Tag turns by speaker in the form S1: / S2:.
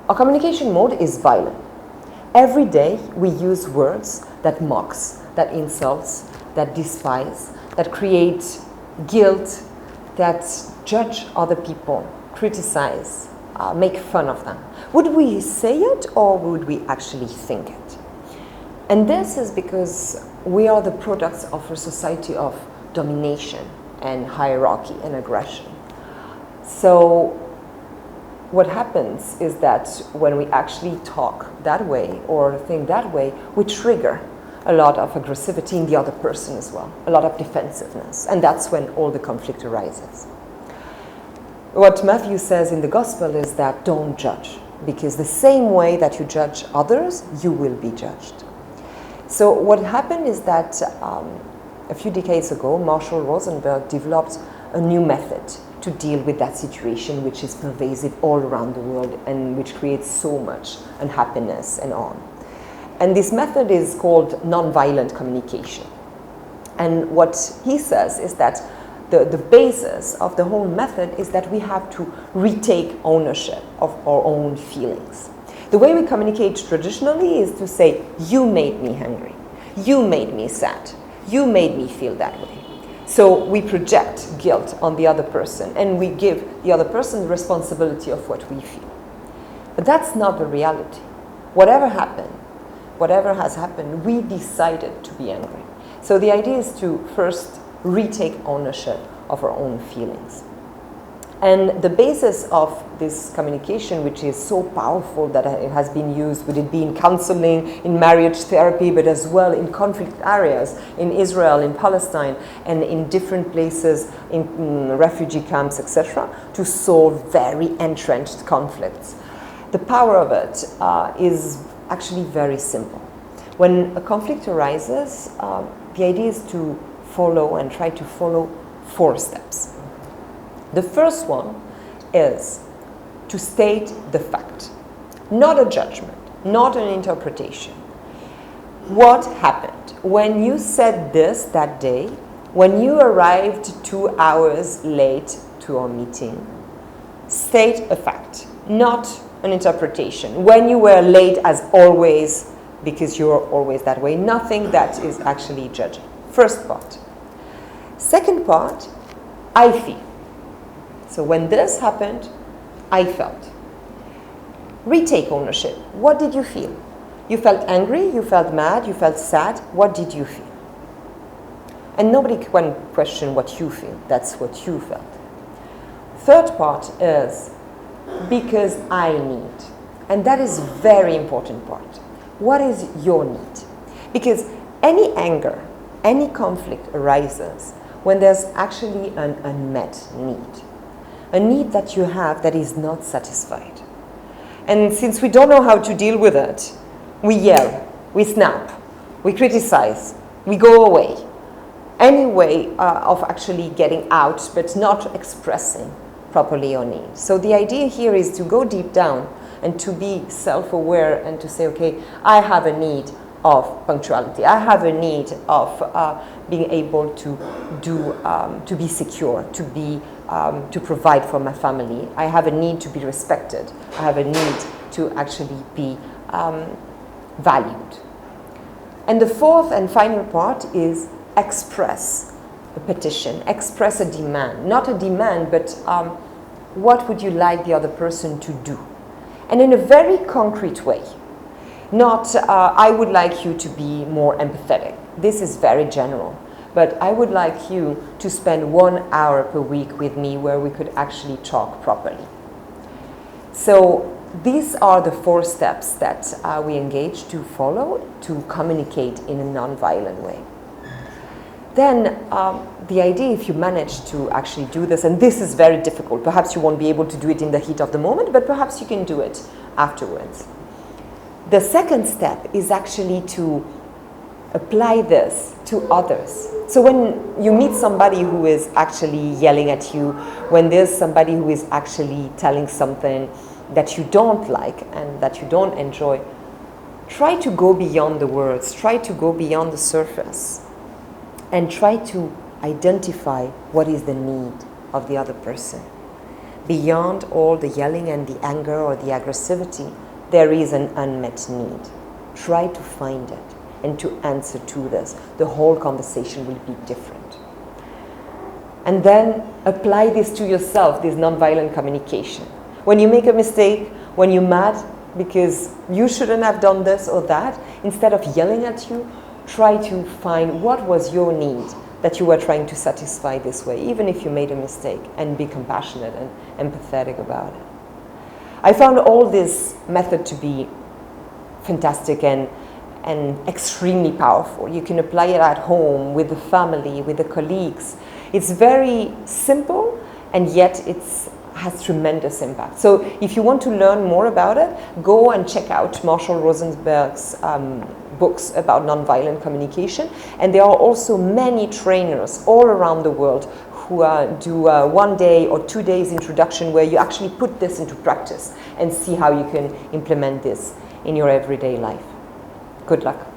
S1: Our communication mode is violent. Every day we use words that mocks, that insults, that despise, that create guilt, that judge other people, criticize, make fun of them. Would we say it or would we actually think it? And this is because we are the products of a society of domination and hierarchy and aggression. So what happens is that when we actually talk that way or think that way, we trigger a lot of aggressivity in the other person as well, a lot of defensiveness, and that's when all the conflict arises. What Matthew says in the Gospel is that don't judge, because the same way that you judge others, you will be judged. So what happened is that a few decades ago, Marshall Rosenberg developed a new method to deal with that situation, which is pervasive all around the world and which creates so much unhappiness and on. And this method is called nonviolent communication. And what he says is that the basis of the whole method is that we have to retake ownership of our own feelings. The way we communicate traditionally is to say, you made me hungry, you made me sad, you made me feel that way. So we project guilt on the other person and we give the other person the responsibility of what we feel. But that's not the reality. Whatever has happened, we decided to be angry. So the idea is to first retake ownership of our own feelings. And the basis of this communication, which is so powerful that it has been used, would it be in counseling, in marriage therapy, but as well in conflict areas, in Israel, in Palestine, and in different places, in refugee camps, etc., to solve very entrenched conflicts. The power of it is actually very simple. When a conflict arises, the idea is to follow and try to follow 4 steps. The first one is to state the fact, not a judgment, not an interpretation. What happened? When you said this that day, when you arrived 2 hours late to our meeting, state a fact, not an interpretation. When you were late as always, because you're always that way, nothing that is actually judging. First part. Second part, I feel. So when this happened, I felt. Retake ownership. What did you feel? You felt angry, you felt mad, you felt sad. What did you feel? And nobody can question what you feel. That's what you felt. Third part is because I need. And that is very important part. What is your need? Because any anger, any conflict arises when there's actually an unmet need. A need that you have that is not satisfied. And since we don't know how to deal with it, we yell, we snap, we criticize, we go away. Any way of actually getting out, but not expressing properly your needs. So the idea here is to go deep down and to be self-aware and to say, okay, I have a need of punctuality. I have a need of being able to be secure, to provide for my family. I have a need to be respected. I have a need to actually be valued. And the fourth and final part is express a petition, express a demand. Not a demand, but what would you like the other person to do? And in a very concrete way. Not, I would like you to be more empathetic. This is very general. But I would like you to spend 1 hour per week with me where we could actually talk properly. So these are the 4 steps that we engage to follow to communicate in a non-violent way. Then the idea, if you manage to actually do this, and this is very difficult, perhaps you won't be able to do it in the heat of the moment, but perhaps you can do it afterwards. The second step is actually to apply this to others. So when you meet somebody who is actually yelling at you, when there's somebody who is actually telling something that you don't like and that you don't enjoy, try to go beyond the words, try to go beyond the surface, and try to identify what is the need of the other person. beyond all the yelling and the anger or the aggressivity, there is an unmet need. Try to find it and to answer to this. The whole conversation will be different. And then apply this to yourself, this nonviolent communication. When you make a mistake, when you're mad because you shouldn't have done this or that, instead of yelling at you, try to find what was your need that you were trying to satisfy this way, even if you made a mistake, and be compassionate and empathetic about it. I found all this method to be fantastic and extremely powerful. You can apply it at home, with the family, with the colleagues. It's very simple, and yet it has tremendous impact. So if you want to learn more about it, go and check out Marshall Rosenberg's books about nonviolent communication. And there are also many trainers all around the who do 1 day or 2 days introduction where you actually put this into practice and see how you can implement this in your everyday life. Good luck.